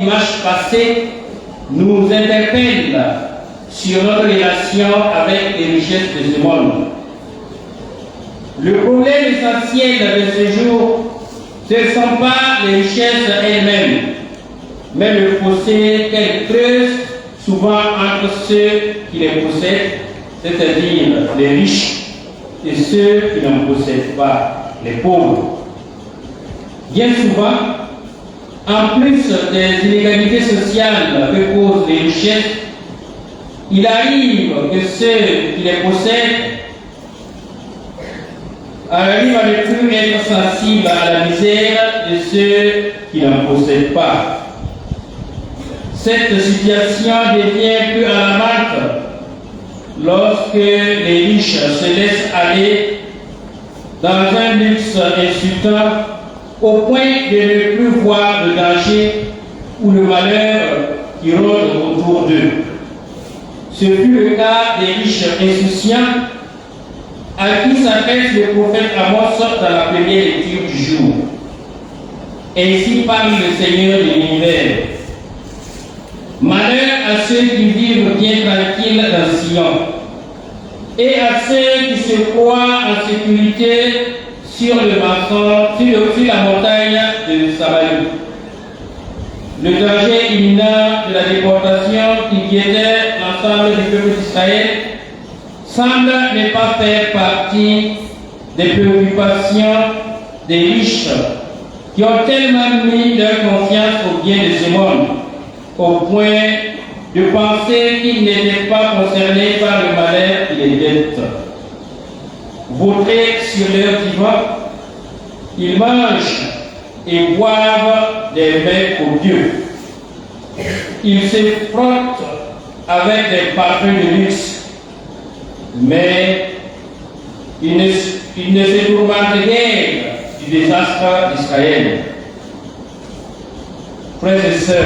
L'image passée nous interpelle sur notre relation avec les richesses de ce monde. Le problème essentiel de ce jour, ce ne sont pas les richesses elles-mêmes, mais le fossé qu'elles creusent souvent entre ceux qui les possèdent, c'est-à-dire les riches, et ceux qui n'en possèdent pas, les pauvres. Bien souvent, en plus des inégalités sociales que causent les richesses, il arrive que ceux qui les possèdent arrivent à ne plus être sensibles à la misère de ceux qui n'en possèdent pas. Cette situation devient plus alarmante lorsque les riches se laissent aller dans un luxe insultant au point de ne plus voir le danger ou le malheur qui rôde autour d'eux. Ce fut le cas des riches insouciants à qui s'adresse le prophète Amos dans la première lecture du jour. Ainsi parle le Seigneur de l'univers. Malheur à ceux qui vivent bien tranquilles dans Sion, et à ceux qui se croient en sécurité sur la montagne de Samarie. Le danger imminent de la déportation qui guettait l'ensemble du peuple d'Israël semble ne pas faire partie des préoccupations des riches qui ont tellement mis leur confiance au bien de ce monde, au point de penser qu'ils n'étaient pas concernés par le malheur qui les guette. Vautrés sur leur divan, ils mangent et boivent des mets odieux. Ils se frottent avec des parfums de luxe, mais ils ne se tourmentent guère du désastre d'Israël. Frères et sœurs,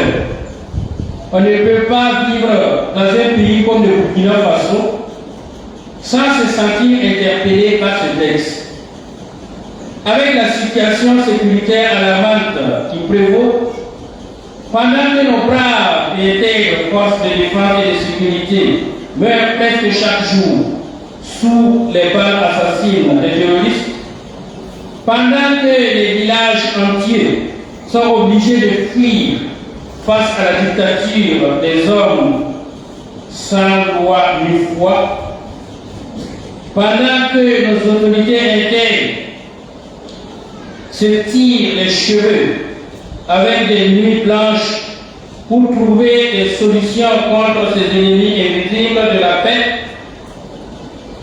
on ne peut pas vivre dans un pays comme le Burkina Faso sans se sentir interpellé par ce texte. Avec la situation sécuritaire alarmante qui prévaut, pendant que nos braves et intègres forces de défense et de sécurité meurent presque chaque jour sous les balles assassines des terroristes, pendant que les villages entiers sont obligés de fuir face à la dictature des hommes sans loi ni foi, pendant que nos autorités internes se tirent les cheveux avec des nuits blanches pour trouver des solutions contre ces ennemis invisibles de la paix,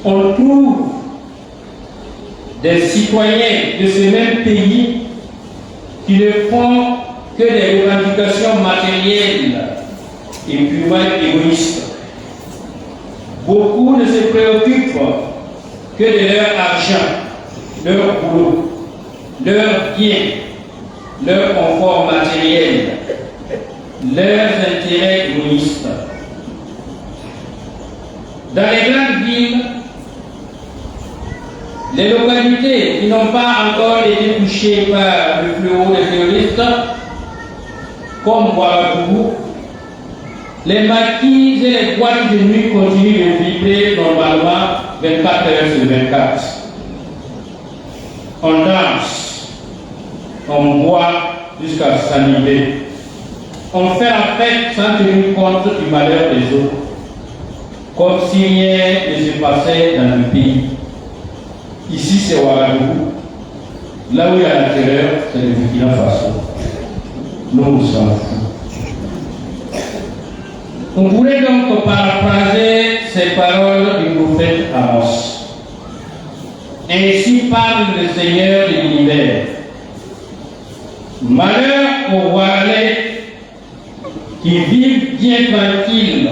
on trouve des citoyens de ce même pays qui ne font que des revendications matérielles et purement égoïstes. Beaucoup ne se préoccupent que de leur argent, leur boulot, leurs biens, leur confort matériel, leurs intérêts égoïstes. Dans les grandes villes, les localités qui n'ont pas encore été touchées par le fléau des terroristes, comme Ouagadougou, les maquis et les boîtes de nuit continuent de vibrer normalement 24 heures sur 24. On danse, on boit jusqu'à s'animer. On fait la fête sans tenir compte du malheur des autres, comme si rien ne se passait dans le pays. Ici, c'est Ouagadougou. Là où il y a la terreur, c'est le Burkina Faso. Nous sommes fous. On pourrait donc paraphraser ces paroles du prophète Amos. Ainsi parle le Seigneur de l'univers. Malheur aux Ouagalais qui vivent bien tranquilles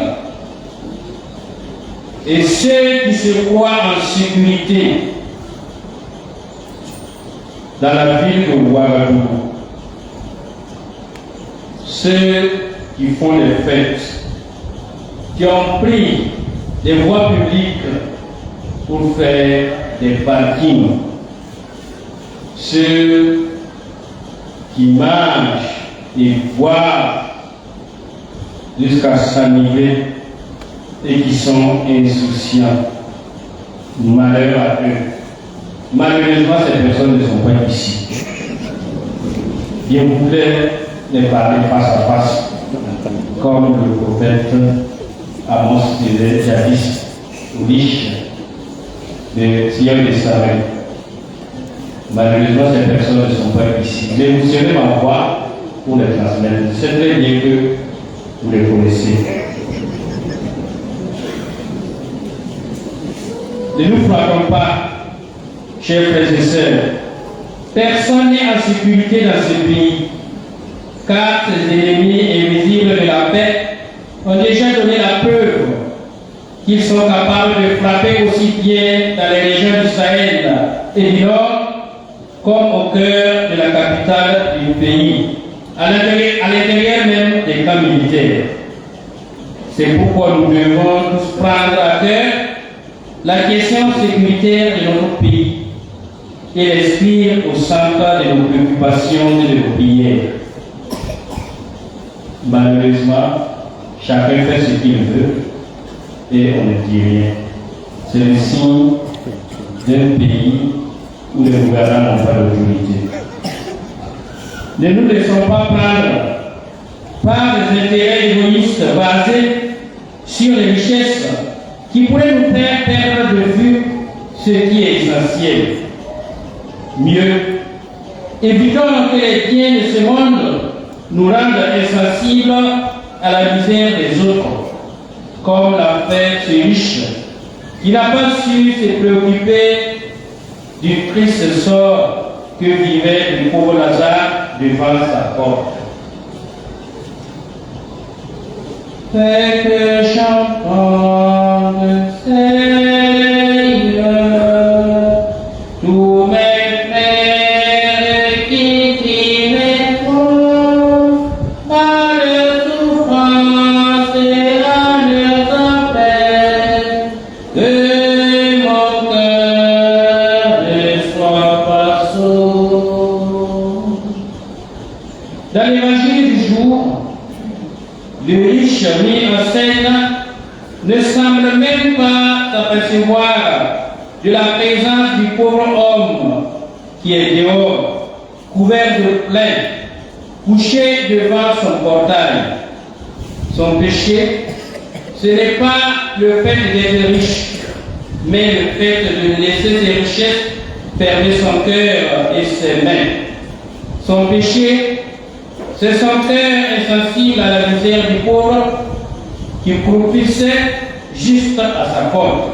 et ceux qui se croient en sécurité dans la ville de Ouagadougou. Ceux qui font les fêtes, qui ont pris des voies publiques pour faire des parkings, ceux qui mangent et boivent jusqu'à s'animer et qui sont insouciants. Malheur à eux. Malheureusement, ces personnes ne sont pas ici. Bien voulait les parler face à face, comme le prophète Amos disait jadis aux riches de Sion de Sarah. Malheureusement, ces personnes ne sont pas ici. Mais vous serez ma voix pour les transmettre. C'est très bien que vous les connaissez. Ne nous flattons pas, chers frères et sœurs. Personne n'est en sécurité dans ce pays, car ces ennemis invisibles de la paix ont déjà donné la preuve qu'ils sont capables de frapper aussi bien dans les régions du Sahel et du Nord, comme au cœur de la capitale du pays, à l'intérieur même des camps militaires. C'est pourquoi nous devons tous prendre à cœur la question sécuritaire de notre pays et l'inscrire au centre de nos préoccupations et de nos prières. Malheureusement, chacun fait ce qu'il veut et on ne dit rien. C'est le signe d'un pays où les gouvernants n'ont pas d'autorité. Ne nous laissons pas prendre par des intérêts égoïstes basés sur les richesses qui pourraient nous faire perdre de vue ce qui est essentiel. Mieux, évitons que les biens de ce monde nous rendent insensibles à la misère des autres, comme l'a fait ce riche qui n'a pas su se préoccuper du triste sort que vivait le pauvre Lazare devant sa porte. Fait que chantons le Seigneur, tous mes frères qui t'y répondent, à leur souffrance et à leur appel, que mon cœur ne soit pas sourd. Dans l'évangile du jour, le riche mis en scène ne semble même pas s'apercevoir de la présence du pauvre homme qui est dehors, couvert de plaie, couché devant son portail. Son péché, ce n'est pas le fait d'être riche, mais le fait de laisser ses richesses fermer son cœur et ses mains. Son péché, c'est son cœur insensible à la misère du pauvre qui propulsait juste à sa porte.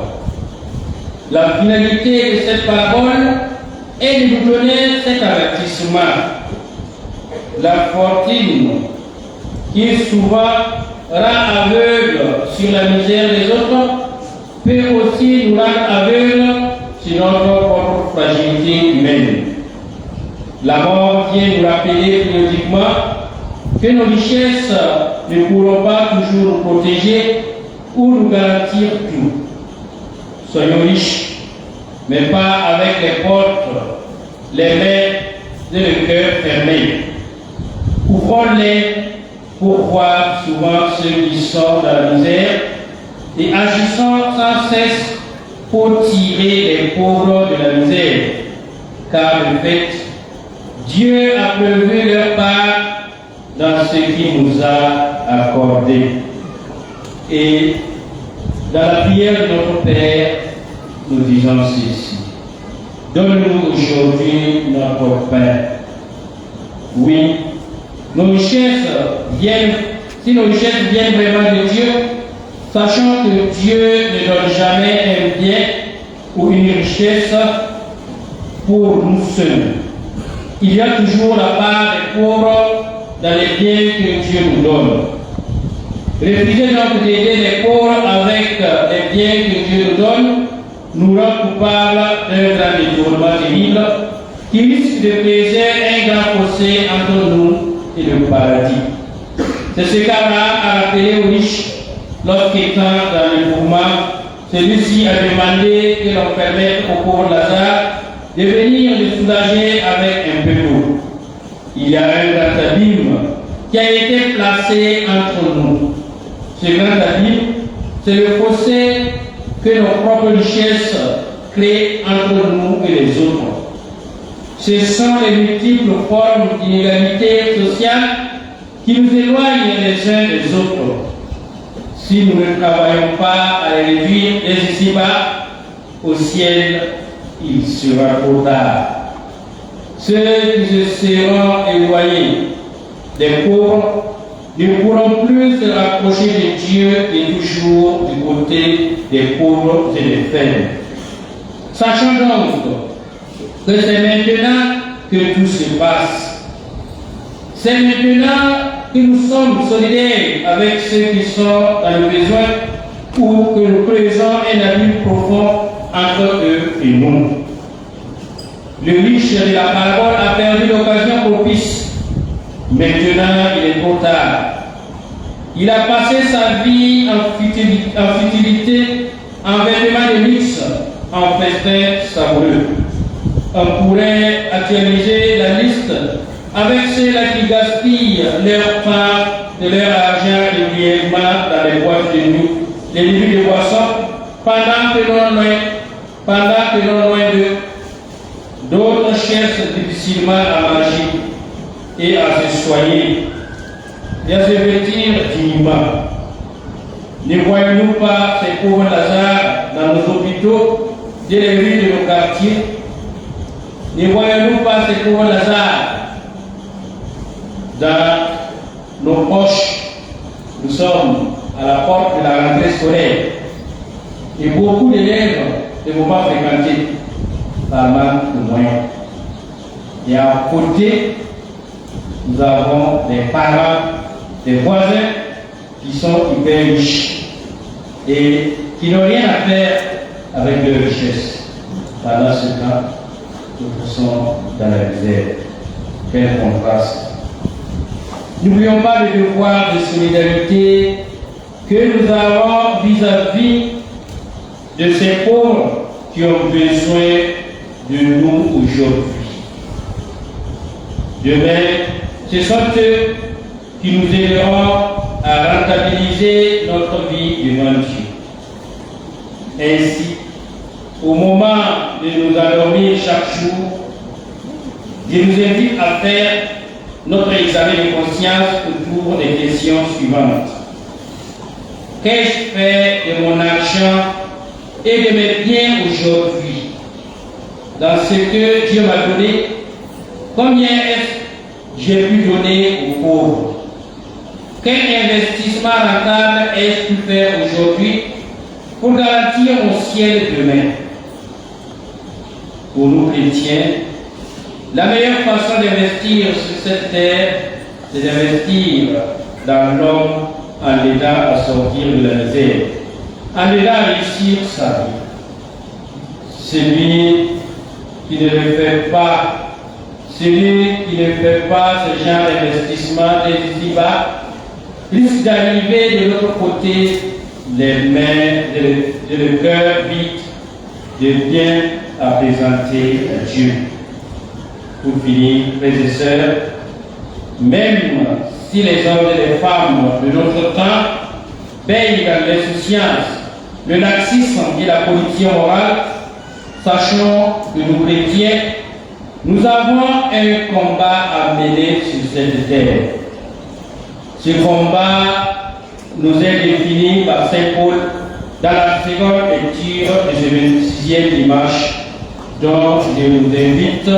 La finalité de cette parabole est de nous donner cet avertissement. La fortune qui souvent rend aveugle sur la misère des autres peut aussi nous rendre aveugles sur notre propre fragilité humaine. La mort vient nous rappeler périodiquement que nos richesses ne pourront pas toujours nous protéger ou nous garantir tout. Soyons riches, mais pas avec les portes, les mains et le cœur fermés. Ouvrons-les pour voir souvent ceux qui sont dans la misère et agissons sans cesse pour tirer les pauvres de la misère, car le fait, Dieu a prévu leur part dans ce qu'il nous a accordé. Et dans la prière de notre Père, nous disons ceci. Donne-nous aujourd'hui notre pain. Oui, nos richesses viennent, si nos richesses viennent vraiment de Dieu, sachant que Dieu ne donne jamais un bien ou une richesse pour nous seuls. Il y a toujours la part des pauvres dans les biens que Dieu nous donne. Refuser donc d'aider les pauvres avec les biens que Dieu nous donne nous rend coupables d'un grand détournement terrible qui risque de briser un grand fossé entre nous et le paradis. C'est ce qu'Abraham a rappelé aux riches lorsqu'étant dans le mouvement. Celui-ci a demandé que l'on permette au pauvre Lazare de venir le soulager avec un peu d'eau. Il y a un grand abîme qui a été placé entre nous. ce grand abîme, c'est le fossé que nos propres richesses créent entre nous et les autres. Ce sont les multiples formes d'inégalité sociale qui nous éloignent les uns des autres. Si nous ne travaillons pas à les réduire dès ici-bas, au ciel, il sera trop tard. Ceux qui se seront éloignés des pauvres ne pourront plus se rapprocher de Dieu et toujours du côté des pauvres et des faibles. Sachant donc que c'est maintenant que tout se passe. C'est maintenant que nous sommes solidaires avec ceux qui sont dans le besoin ou que nous creusons un abîme profond entre eux et nous. Le riche de la parole a perdu l'occasion propice. Maintenant, il est trop tard. Il a passé sa vie en futilité, en vêtements de luxe, en festins savoureux. On pourrait actualiser la liste avec ceux-là qui gaspillent leur temps de leur argent régulièrement dans les boîtes de nuit, les débits de boissons, pendant que non loin d'eux, d'autres cherchent difficilement à manger et à se soigner et à se vêtir dignement. Ne voyons-nous pas ces pauvres Lazare dans nos hôpitaux, dans les rues de nos quartiers? Ne voyons-nous pas ces pauvres Lazare dans nos poches? Nous sommes à la porte de la rentrée scolaire et beaucoup d'élèves ne vont pas fréquenter par manque de moyens. Et à côté, nous avons des parents, des voisins qui sont hyper riches et qui n'ont rien à faire avec leur richesse. Pendant ce temps, nous sommes dans la misère. Quel contraste. N'oublions pas le devoir de solidarité que nous avons vis-à-vis de ces pauvres qui ont besoin de nous aujourd'hui. Demain, ce sont eux qui nous aideront à rentabiliser notre vie devant Dieu. Ainsi, au moment de nous endormir chaque jour, Dieu nous invite à faire notre examen de conscience autour des questions suivantes. Qu'ai-je fait de mon argent et de mes biens aujourd'hui? Dans ce que Dieu m'a donné, combien est-ce que j'ai pu donner aux pauvres? Quel investissement rentable ai-je pu faire aujourd'hui pour garantir mon ciel demain? Pour nous chrétiens, la meilleure façon d'investir sur cette terre, c'est d'investir dans l'homme en l'aidant à sortir de la misère, en l'aidant à réussir sa vie. Celui qui ne le fait pas, ce genre d'investissement des ici-bas, risque d'arriver de l'autre côté, les mains, le cœur vide, de bien à présenter à Dieu. Pour finir, frères et sœurs, même si les hommes et les femmes de notre temps baignent dans l'insouciance, le laxisme et la politique morale, sachons que nous chrétiens, nous avons un combat à mener sur cette terre. Ce combat nous est défini par Saint Paul dans la seconde lecture de ce 26e dimanche, dont je vous invite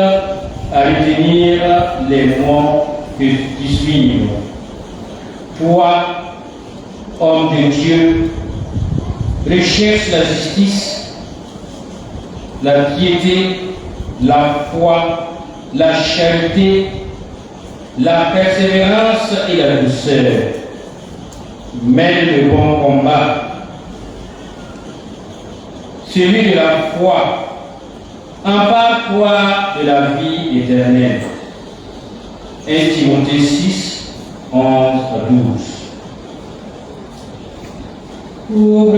à retenir les mots qui suivent. Toi, homme de Dieu, recherche la justice, la piété, la foi, la charité, la persévérance et la douceur. Mène le bon combat. Celui de la foi, empare-toi de la vie éternelle. 1 Timothée 6, 11 à 12. Pour